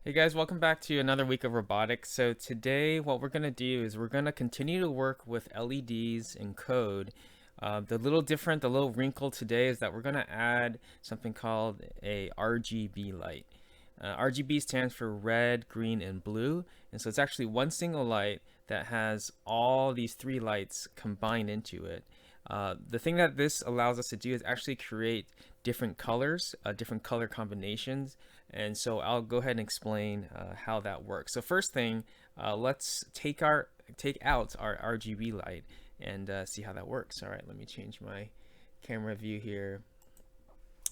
Hey guys, welcome back to another week of robotics. So today what we're going to do is we're going to continue to work with LEDs and code. The little wrinkle today is that we're going to add something called a RGB light. RGB stands for red, green, and blue. And so it's actually one single light that has all these three lights combined into it. The thing that this allows us to do is actually create different colors, different color combinations. And so I'll go ahead and explain how that works. So first thing, let's take out our RGB light and see how that works. All right, let me change my camera view here.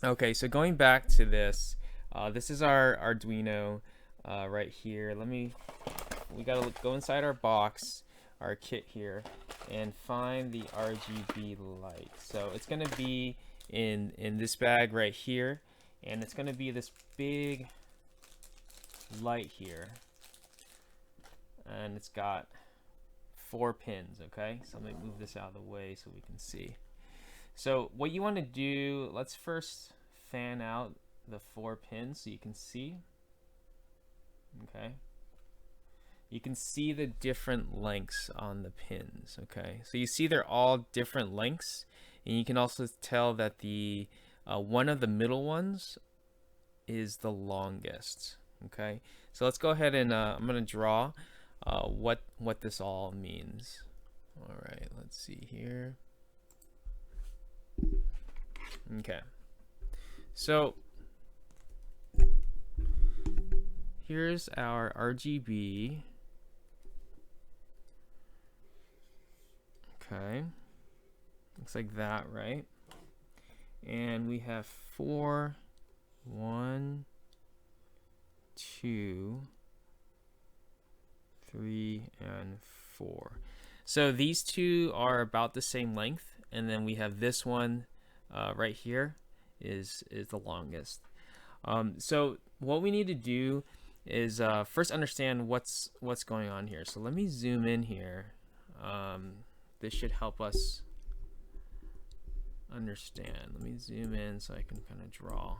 Okay, so going back to this, this is our Arduino right here. We gotta go inside our box, our kit here, and find the RGB light. So it's gonna be in this bag right here, and it's gonna be this big light here, and it's got 4 pins. Okay, so let me move this out of the way so we can see. So what you want to do, let's first fan out the 4 pins so you can see. Okay, you can see the different lengths on the pins. Okay, so you see they're all different lengths, and you can also tell that the one of the middle ones is the longest. Okay, so let's go ahead and I'm going to draw what this all means. All right, let's see here. Okay, so here's our RGB. Okay, looks like that, right? And we have 4, 1, 2, 3, and 4. So these two are about the same length, and then we have this one right here is the longest. So what we need to do is first understand what's going on here. So let me zoom in here. This should help us understand. Let me zoom in so I can kind of draw.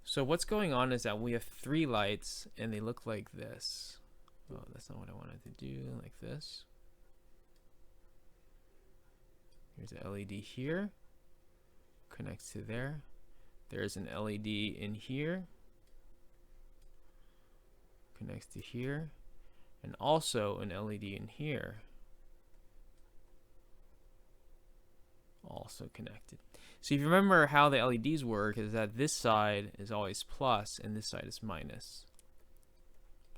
So what's going on is that we have 3 lights, and they look like this. Oh, that's not what I wanted to do. Like this. Here's an LED here. Connects to there. There's an LED in here. Connects to here. And also an LED in here. Also connected. So if you remember how the LEDs work, is that this side is always plus and this side is minus.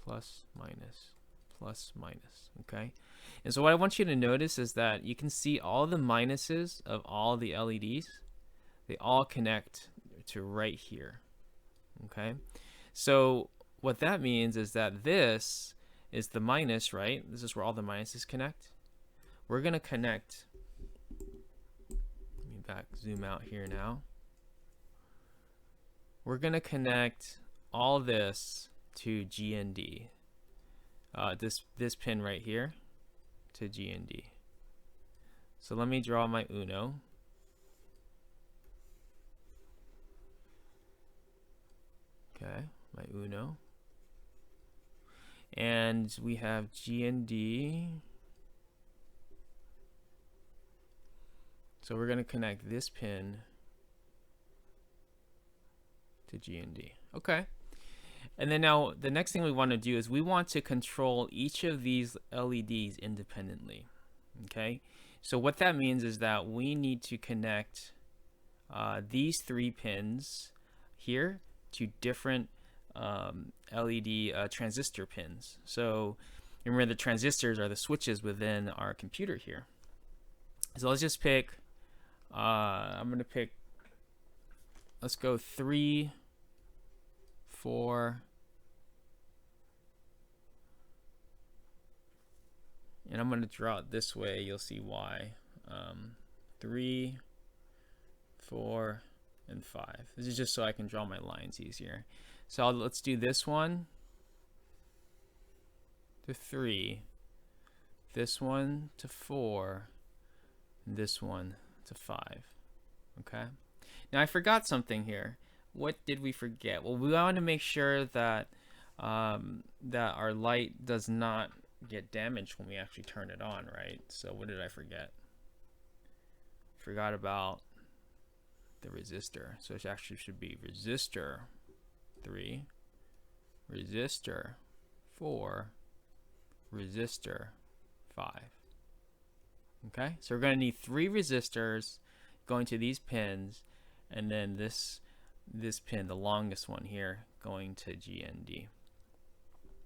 Plus, minus, plus, minus. Okay? And so what I want you to notice is that you can see all the minuses of all the LEDs. They all connect to right here. Okay? So what that means is that this is the minus, right? This is where all the minuses connect. We're going to connect. Let me zoom out here now. We're going to connect all this to G and D. This pin right here to G and D. So let me draw my Uno. Okay, my Uno. And we have G and D. So we're going to connect this pin to G and D. Okay. And then now the next thing we want to do is we want to control each of these LEDs independently. Okay. So what that means is that we need to connect these 3 pins here to different LED transistor pins. So remember, the transistors are the switches within our computer here. So let's just pick, I'm going to pick, let's go 3, 4, and I'm going to draw it this way. You'll see why. 3, 4, and 5. This is just so I can draw my lines easier. So let's do this one to 3, this one to 4, and this one to 5. Okay. Now I forgot something here. what did we forget? Well, we want to make sure that that our light does not get damaged when we actually turn it on, right? So what did I forget? Forgot about the resistor. So it actually should be resistor 3, resistor 4, resistor 5. Okay, so we're going to need 3 resistors going to these pins, and then this pin, the longest one here, going to GND.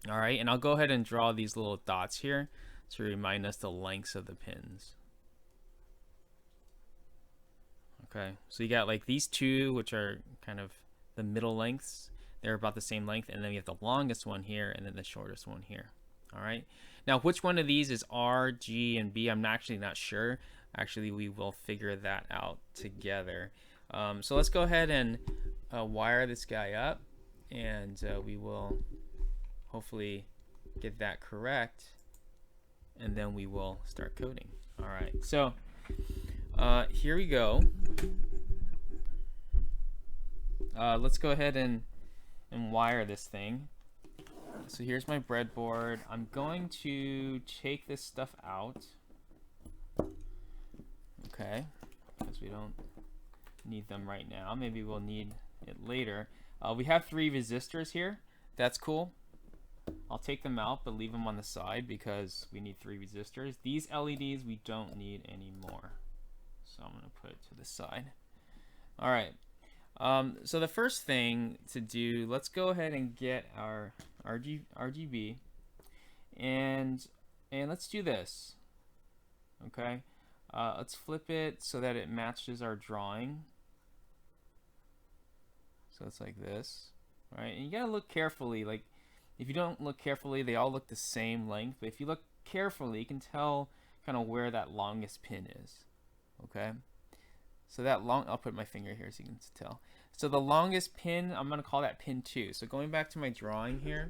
All right, and I'll go ahead and draw these little dots here to remind us the lengths of the pins. Okay, so you got like these two, which are kind of the middle lengths. They're about the same length, and then we have the longest one here, and then the shortest one here. All right, now which one of these is R, G, and B? I'm actually not sure. Actually, we will figure that out together. So let's go ahead and wire this guy up, and we will hopefully get that correct, and then we will start coding. All right, so here we go. Let's go ahead and wire this thing. So here's my breadboard. I'm going to take this stuff out. Okay, because we don't need them right now. Maybe we'll need it later. We have 3 resistors here. That's cool. I'll take them out, but leave them on the side because we need 3 resistors. These LEDs we don't need anymore. So I'm going to put it to the side. All right. So the first thing to do, let's go ahead and get our RGB, and let's do this. Okay. Let's flip it so that it matches our drawing. So it's like this, right? And you gotta look carefully. Like, if you don't look carefully, they all look the same length. But if you look carefully, you can tell kind of where that longest pin is. Okay. So that I'll put my finger here so you can tell. So the longest pin, I'm gonna call that pin 2. So going back to my drawing here,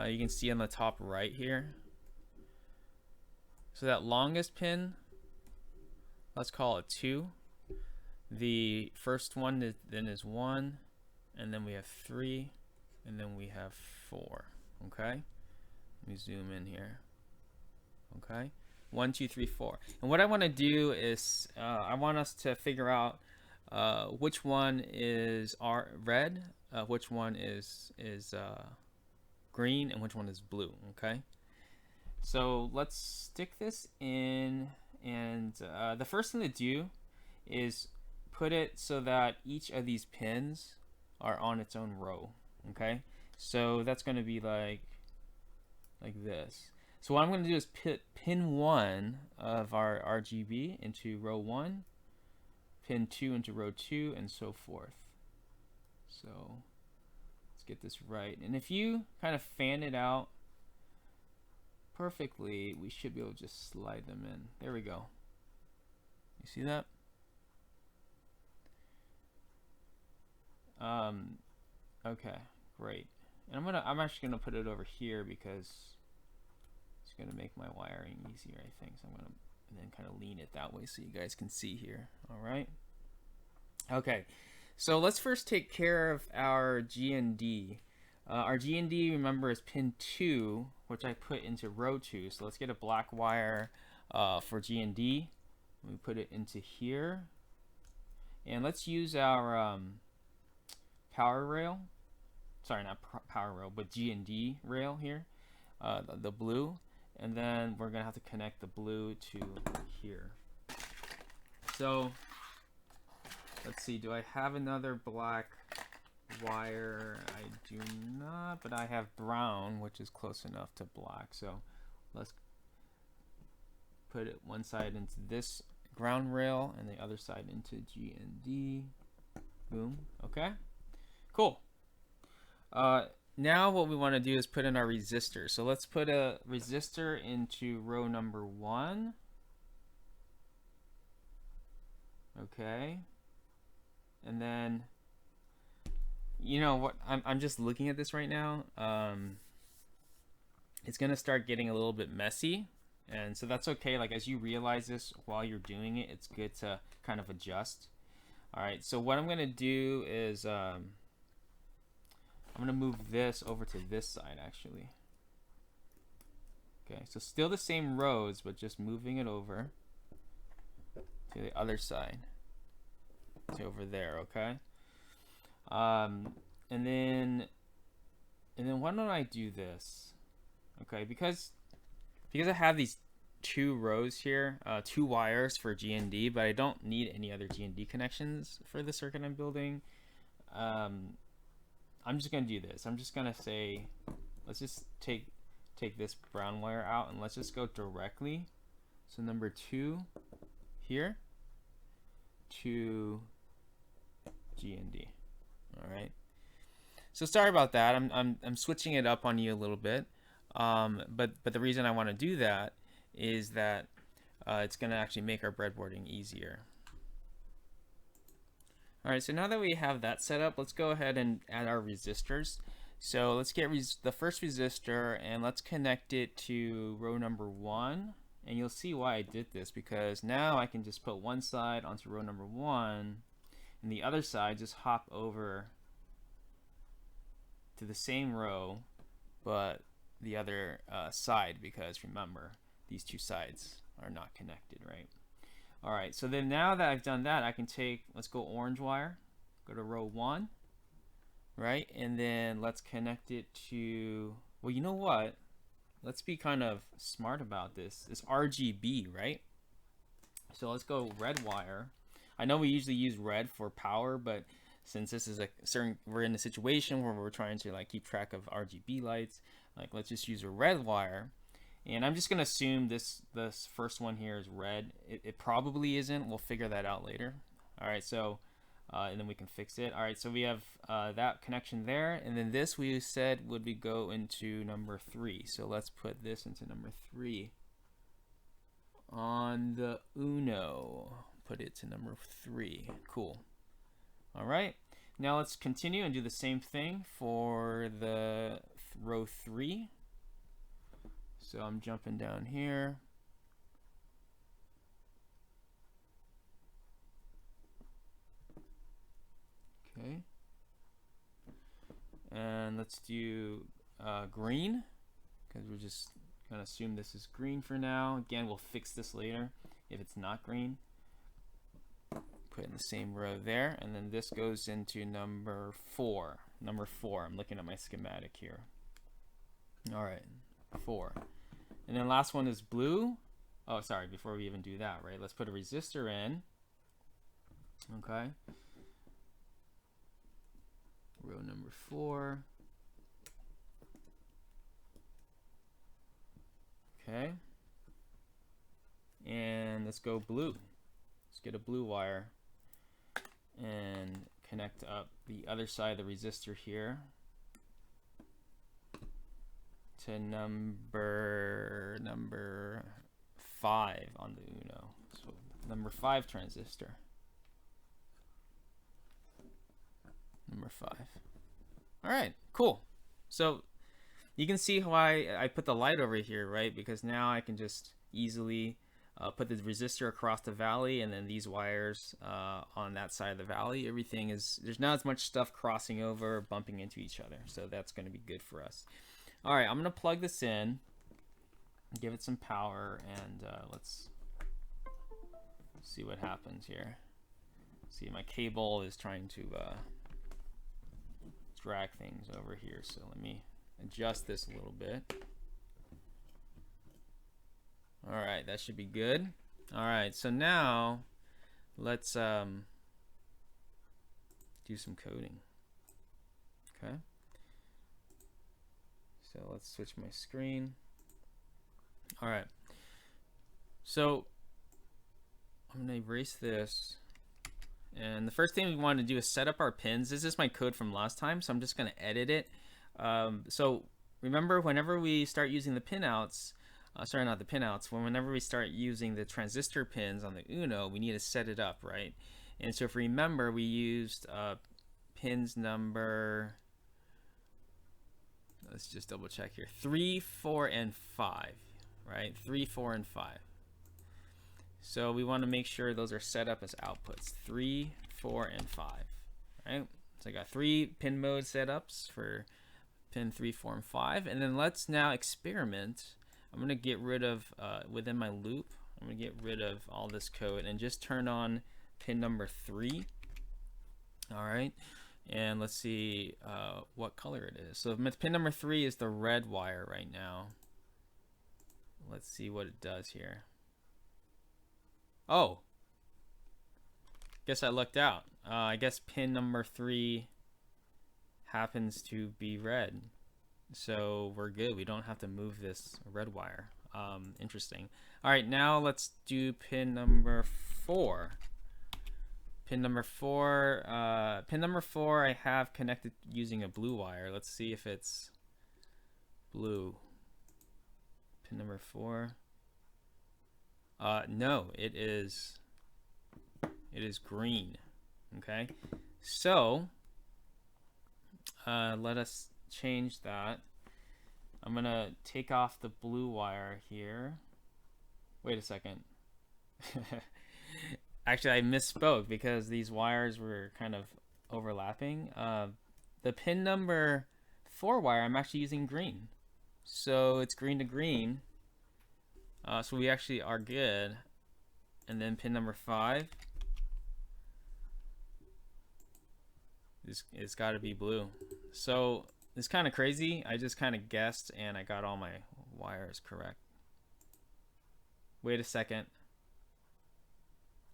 you can see on the top right here. So that longest pin, let's call it 2. The first one then is 1, and then we have 3, and then we have 4. Okay, let me zoom in here. Okay, 1, 2, 3, 4. And what I want to do is I want us to figure out which one is red, which one is green, and which one is blue. Okay, so let's stick this in, and the first thing to do is put it so that each of these pins are on its own row. Okay, so that's going to be like this. So what I'm going to do is put pin 1 of our RGB into row 1, pin 2 into row 2, and so forth. So let's get this right. And if you kind of fan it out perfectly, we should be able to just slide them in. There we go. You see that? Okay, great. And I'm actually gonna put it over here because it's gonna make my wiring easier, I think. So I'm gonna then kind of lean it that way so you guys can see here. All right. Okay, so let's first take care of our GND. Our GND, remember, is pin 2, which I put into row 2. So let's get a black wire for GND. We put it into here, and let's use our power rail. Sorry, not power rail, but GND rail here, the blue, and then we're gonna have to connect the blue to here. So let's see, do I have another black wire? I do not, but I have brown, which is close enough to black. So let's put it one side into this ground rail and the other side into GND. Boom. Okay, cool. Now what we want to do is put in our resistor. So let's put a resistor into row number 1. Okay, and then, you know what, I'm just looking at this right now. It's gonna start getting a little bit messy, and so that's okay. Like, as you realize this while you're doing it, it's good to kind of adjust. All right, so what I'm gonna do is I'm gonna move this over to this side actually. Okay, so still the same rows, but just moving it over to the other side, to over there. Okay, and then why don't I do this? Okay, because I have these two rows here, two wires for GND, but I don't need any other GND connections for the circuit I'm building. I'm just gonna do this. I'm just gonna say, let's just take this brown wire out and let's just go directly. So number 2 here to GND. All right. So sorry about that. I'm switching it up on you a little bit. But the reason I want to do that is that it's going to actually make our breadboarding easier. All right, so now that we have that set up, let's go ahead and add our resistors. So let's get the first resistor and let's connect it to row number 1. And you'll see why I did this, because now I can just put one side onto row number 1 and the other side just hop over to the same row, but the other side, because remember, these two sides are not connected, right? All right, so then now that I've done that, I can take, let's go orange wire, go to row 1, right? And then let's connect it to, well, you know what? Let's be kind of smart about this. It's RGB, right? So let's go red wire. I know we usually use red for power, but since this is we're in a situation where we're trying to like keep track of RGB lights, like let's just use a red wire. And I'm just gonna assume this first one here is red. It probably isn't. We'll figure that out later. All right, so and then we can fix it. All right, so we have that connection there, and then this we said would be go into number 3. So let's put this into number 3 on the Uno. Put it to number 3. Cool. All right, now let's continue and do the same thing for the row 3. So I'm jumping down here. Okay. And let's do green, because we're just going to assume this is green for now. Again, we'll fix this later if it's not green. Put in the same row there, and then this goes into number 4. Number 4, I'm looking at my schematic here. All right, 4. And then last one is blue. Oh, sorry, before we even do that, right? Let's put a resistor in. Okay. Row number 4. Okay. And let's go blue. Let's get a blue wire and connect up the other side of the resistor here to number 5 on the Uno. So number 5 transistor. Number 5. All right, cool. So you can see why I put the light over here, right? Because now I can just easily put the resistor across the valley, and then these wires on that side of the valley. Everything is, there's not as much stuff crossing over, bumping into each other. So that's going to be good for us. All right, I'm going to plug this in, give it some power, and let's see what happens here. See, my cable is trying to drag things over here. So let me adjust this a little bit. All right, that should be good. All right, so now let's do some coding. Okay. So let's switch my screen. All right. So I'm going to erase this. And the first thing we want to do is set up our pins. This is my code from last time, so I'm just going to edit it. So remember, whenever we start using the pinouts, sorry, not the pinouts, whenever we start using the transistor pins on the Uno, we need to set it up, right? And so if you remember, we used pins number, let's just double check here, 3, 4, and 5, right? 3, 4, and 5. So we want to make sure those are set up as outputs, 3, 4, and 5. Right? So I got 3 pin mode setups for pin 3, 4, and 5. And then let's now experiment. I'm going to get rid of, within my loop, I'm going to get rid of all this code and just turn on pin number 3. All right. And let's see what color it is. So pin number 3 is the red wire right now. Let's see what it does here. Oh, guess I lucked out. I guess pin number 3 happens to be red. So we're good. We don't have to move this red wire. Interesting. All right, now let's do pin number 4. Pin number 4 I have connected using a blue wire. Let's see if it's blue. Pin number 4. No, it is green. Okay, so let us change that. I'm gonna take off the blue wire here. Wait a second. Actually, I misspoke because these wires were kind of overlapping. The pin number 4 wire, I'm actually using green. So it's green to green. So we actually are good. And then pin number 5 it's got to be blue. So it's kind of crazy. I just kind of guessed and I got all my wires correct. Wait a second.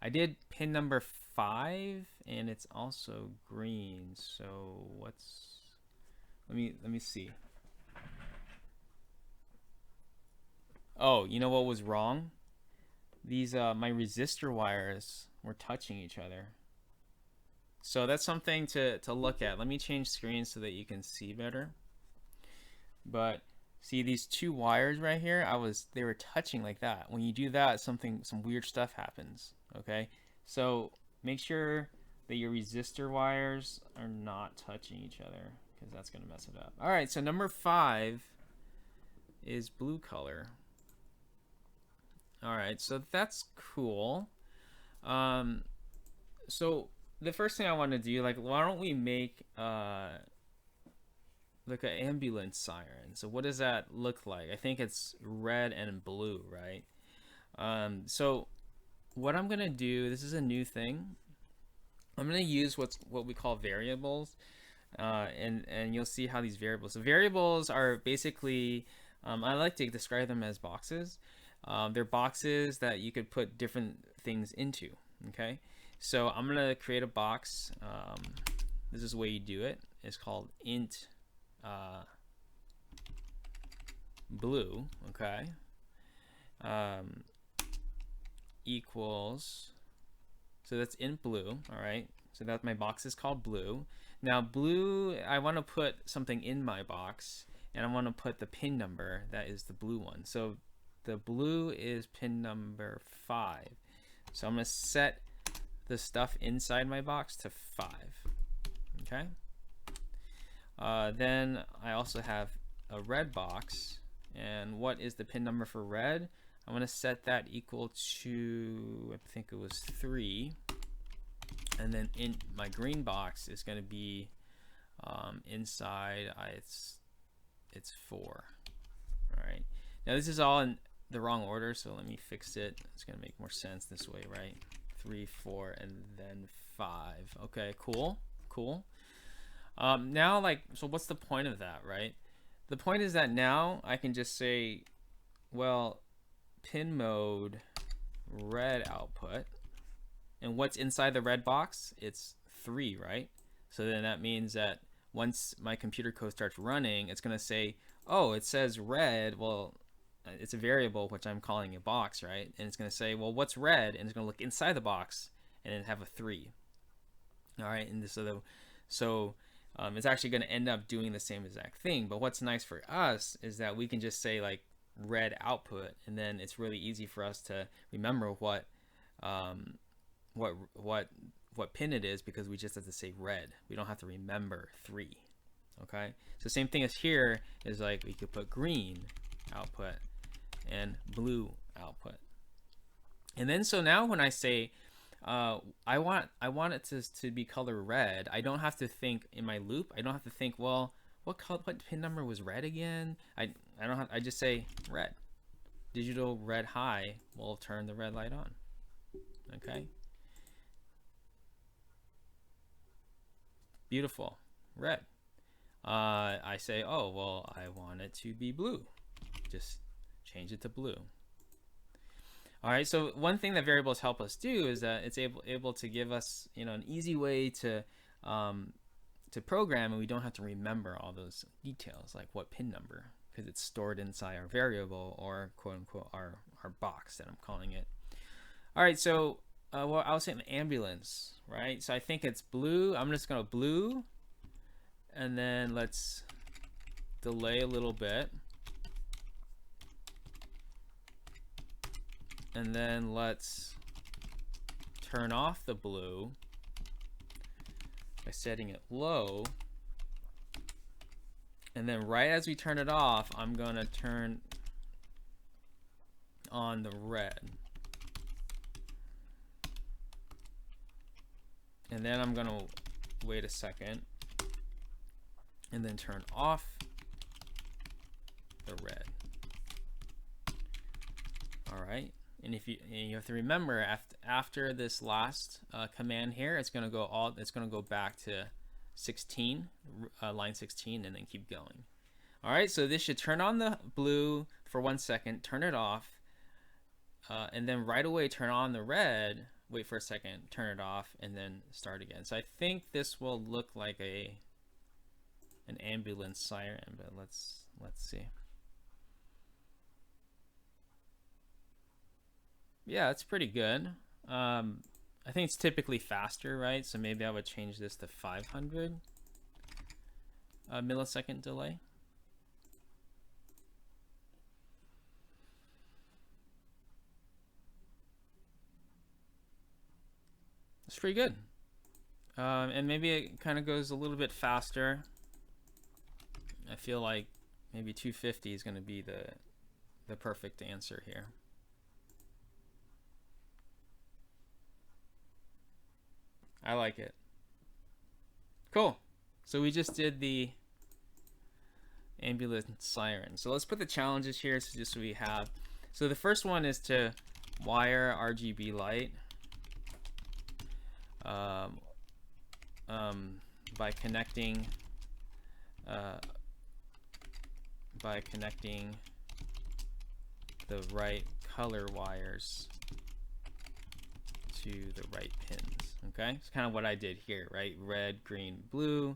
I did pin number 5 and it's also green. So what's, let me see. Oh, you know what was wrong? These my resistor wires were touching each other. So that's something to look at. Let me change screens so that you can see better. But see these 2 wires right here, they were touching like that. When you do that, some weird stuff happens. Okay? So make sure that your resistor wires are not touching each other because that's gonna mess it up. Alright, so number 5 is blue color. Alright, so that's cool. So the first thing I want to do, like, why don't we make like an ambulance siren? So what does that look like? I think it's red and blue, right? So what I'm gonna do, this is a new thing. I'm gonna use what we call variables, and you'll see how these variables. So variables are basically, I like to describe them as boxes. They're boxes that you could put different things into. Okay. So I'm gonna create a box. This is the way you do it. It's called int blue. Okay. Equals. So that's int blue. All right. So that my box is called blue. Now blue, I want to put something in my box, and I want to put the pin number that is the blue one. So the blue is pin number 5. So I'm gonna set the stuff inside my box to 5. Okay. Then I also have a red box, and what is the pin number for red? I'm gonna set that equal to, I think it was 3, and then in my green box is gonna be inside. It's 4. All right. Now this is all in the wrong order, so let me fix it. It's gonna make more sense this way, right? 3, 4, and then 5. Okay, cool. Now, like, so what's the point of that, right? The point is that now I can just say, well, pin mode red output, and what's inside the red box? It's 3, right? So then that means that once my computer code starts running, it's gonna say, oh, it says red. Well, it's a variable which I'm calling a box, right? And it's going to say, well, what's red? And it's going to look inside the box and then have a 3. All right, and so it's actually going to end up doing the same exact thing. But what's nice for us is that we can just say like red output, and then it's really easy for us to remember what pin it is, because we just have to say red. We don't have to remember 3. Okay, so same thing as here is like we could put green output and blue output. And then so now when I say I want it to be color red. I don't have to think in my loop. I don't have to think, well, what pin number was red again? I don't have. I just say red. Digital red high will turn the red light on. Okay. Beautiful. Red. I say, oh well, I want it to be blue. Just change it to blue. All right, so one thing that variables help us do is that it's able to give us, an easy way to program, and we don't have to remember all those details, like what pin number, because it's stored inside our variable, or quote unquote our box that I'm calling it. All right, so well, I was saying ambulance, right? So I think it's blue. I'm just gonna blue, and then let's delay a little bit. And then let's turn off the blue by setting it low. And then right as we turn it off, I'm going to turn on the red. And then I'm going to wait a second and then turn off the red. All right. And you have to remember, after this last command here, it's going to go back to 16, line 16, and then keep going. All right, so this should turn on the blue for 1 second, turn it off, and then right away turn on the red. Wait for a second, turn it off, and then start again. So I think this will look like an ambulance siren, but let's see. Yeah, it's pretty good. I think it's typically faster, right? So maybe I would change this to 500 millisecond delay. It's pretty good. And maybe it kind of goes a little bit faster. I feel like maybe 250 is going to be the perfect answer here. I like it. Cool. So we just did the ambulance siren. So let's put the challenges here just so we have. So the first one is to wire RGB light by connecting the right color wires to the right pins. Okay, it's kind of what I did here, right? Red, green, blue.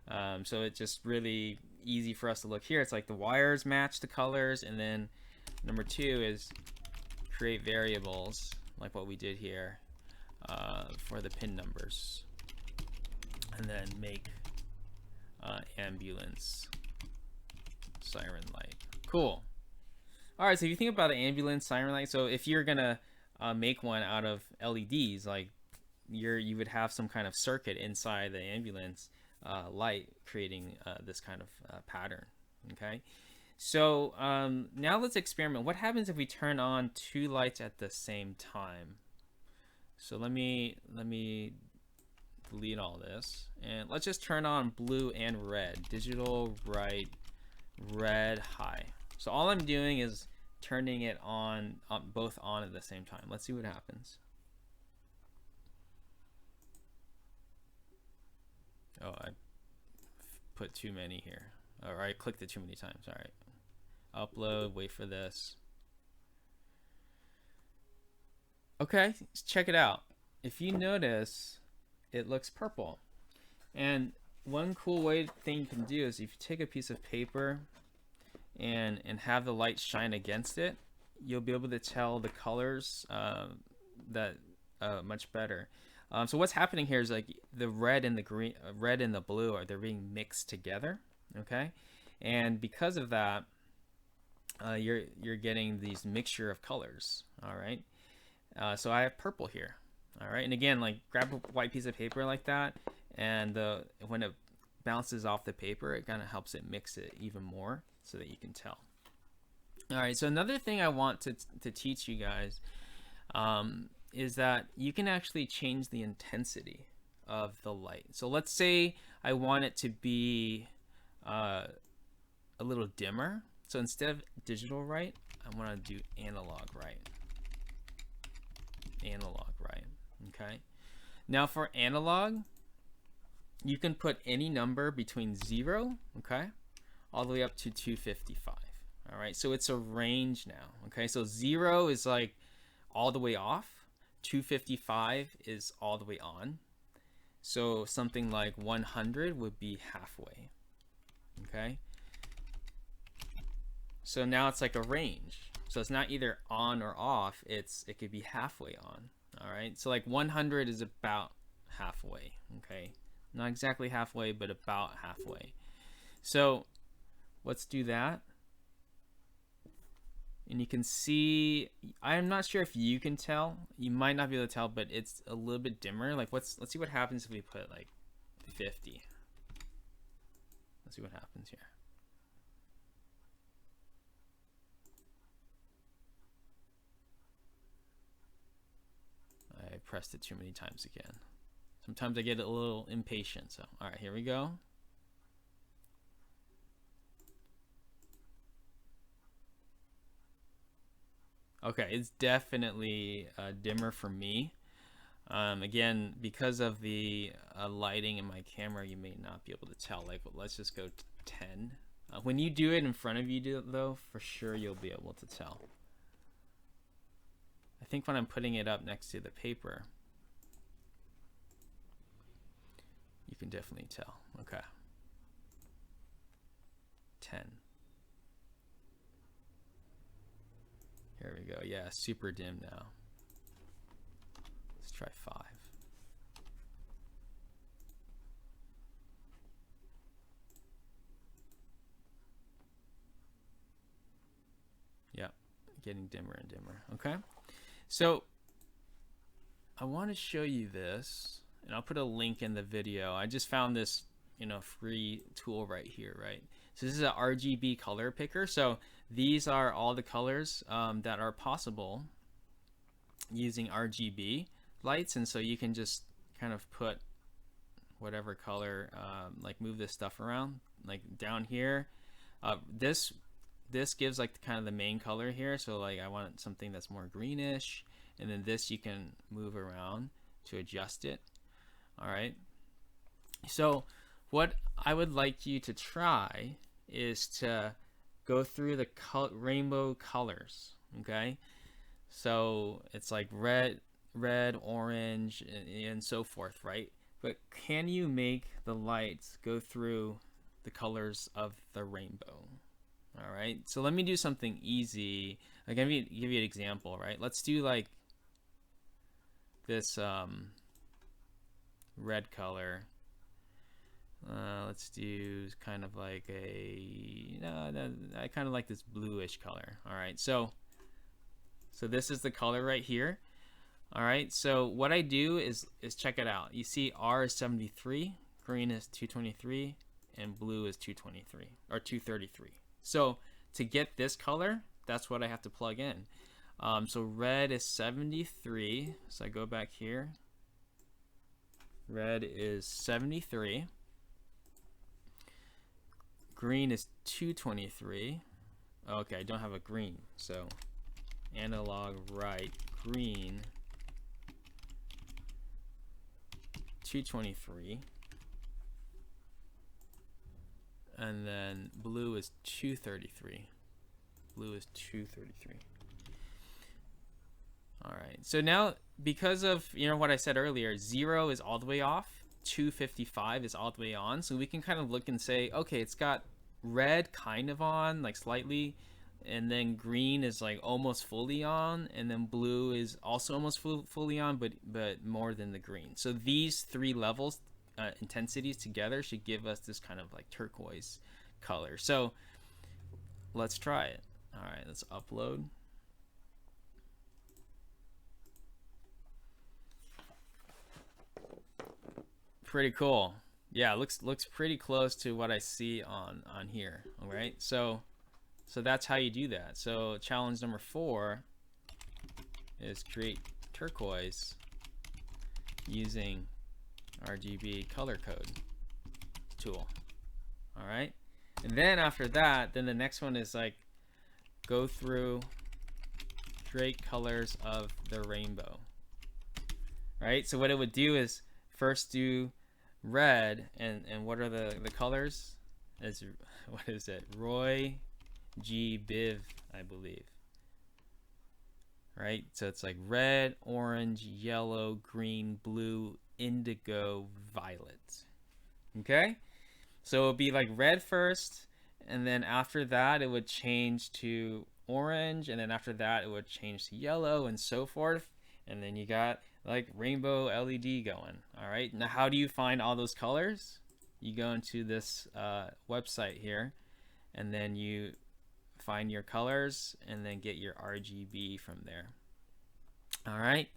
So it's just really easy for us to look here. It's like the wires match the colors, and then number 2 is create variables like what we did here for the pin numbers, and then make ambulance siren light. Cool. All right, so if you think about the ambulance siren light, so if you're gonna make one out of LEDs, like you would have some kind of circuit inside the ambulance light creating this kind of pattern. Okay, so now let's experiment. What happens if we turn on 2 lights at the same time? So let me delete all this, and let's just turn on blue and red. Digital right, red high. So all I'm doing is turning it on, both on at the same time. Let's see what happens. Oh, I put too many here. Or I clicked it too many times. All right. Upload, wait for this. Okay, let's check it out. If you notice, it looks purple. And one cool thing you can do is if you take a piece of paper and have the light shine against it, you'll be able to tell the colors that much better. So what's happening here is like the red and the green, red and the blue they're being mixed together, okay? And because of that, you're getting these mixture of colors. All right. So I have purple here. All right. And again, like grab a white piece of paper like that, and when it bounces off the paper, it kind of helps it mix it even more so that you can tell. All right. So another thing I want to teach you guys is that you can actually change the intensity of the light. So let's say I want it to be a little dimmer. So instead of digital right, I want to do analog right. Analog right. Okay. Now for analog, you can put any number between 0, okay, all the way up to 255. All right. So it's a range now. Okay. So 0 is like all the way off. 255 is all the way on. So something like 100 would be halfway. Okay. So now it's like a range. So it's not either on or off. It could be halfway on. All right. So like 100 is about halfway. Okay. Not exactly halfway, but about halfway. So let's do that. And you can see, I'm not sure if you can tell. You might not be able to tell, but it's a little bit dimmer. Like let's see what happens if we put like 50. Let's see what happens here. I pressed it too many times again. Sometimes I get a little impatient. So, all right, here we go. Okay, it's definitely dimmer for me. Again, because of the lighting in my camera, you may not be able to tell. Like, let's just go to 10. When you do it in front of you, though, for sure you'll be able to tell. I think when I'm putting it up next to the paper, you can definitely tell. Okay. 10. Here we go. Yeah, super dim now. Let's try 5. Yeah, getting dimmer and dimmer. Okay. So I want to show you this, and I'll put a link in the video. I just found this, free tool right here, right? So this is a RGB Color Picker. So these are all the colors that are possible using RGB lights, and so you can just kind of put whatever color, like move this stuff around, like down here. This gives like kind of the main color here. So like I want something that's more greenish, and then this you can move around to adjust it. All right. So what I would like you to try is to go through the rainbow colors. Okay. So it's like red, orange, and so forth, right? But can you make the lights go through the colors of the rainbow? All right, so let me do something easy. I'll give you an example, right? Let's do like this red color. Let's do kind of like I kind of like this bluish color. All right, so this is the color right here. All right, so what I do is check it out. You see R is 73, green is 223, and blue is 223 or 233. So to get this color, that's what I have to plug in. So red is 73. So I go back here. Red is 73. Green is 223. Okay, I don't have a green. So analog right, green 223. And then blue is 233. Blue is 233. All right. So now, because of what I said earlier, 0 is all the way off, 255 is all the way on. So we can kind of look and say, okay, it's got red kind of on, like slightly, and then green is like almost fully on, and then blue is also almost fully on, but more than the green. So these 3 levels, intensities together should give us this kind of like turquoise color. So let's try it. All right, let's upload. Pretty cool. Yeah, looks pretty close to what I see on here. All right, so that's how you do that. So challenge number 4 is create turquoise using RGB color code tool. All right, and then after that, then the next one is like go through straight colors of the rainbow. Right, so what it would do is first do red, and what are the colors? Is what is it? ROYGBIV, I believe. Right, so it's like red, orange, yellow, green, blue, indigo, violet. Okay, so it would be like red first, and then after that it would change to orange, and then after that it would change to yellow, and so forth. And then you got like rainbow LED going. All right, now how do you find all those colors? You go into this website here, and then you find your colors and then get your RGB from there. All right,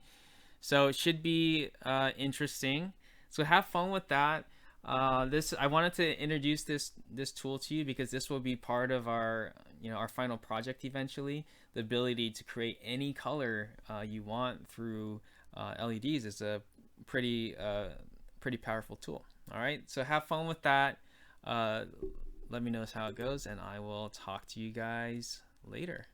so it should be interesting, so have fun with that. I wanted to introduce this tool to you because this will be part of our our final project eventually. The ability to create any color you want through LEDs is a pretty powerful tool. All right, so have fun with that. Let me know how it goes, and I will talk to you guys later.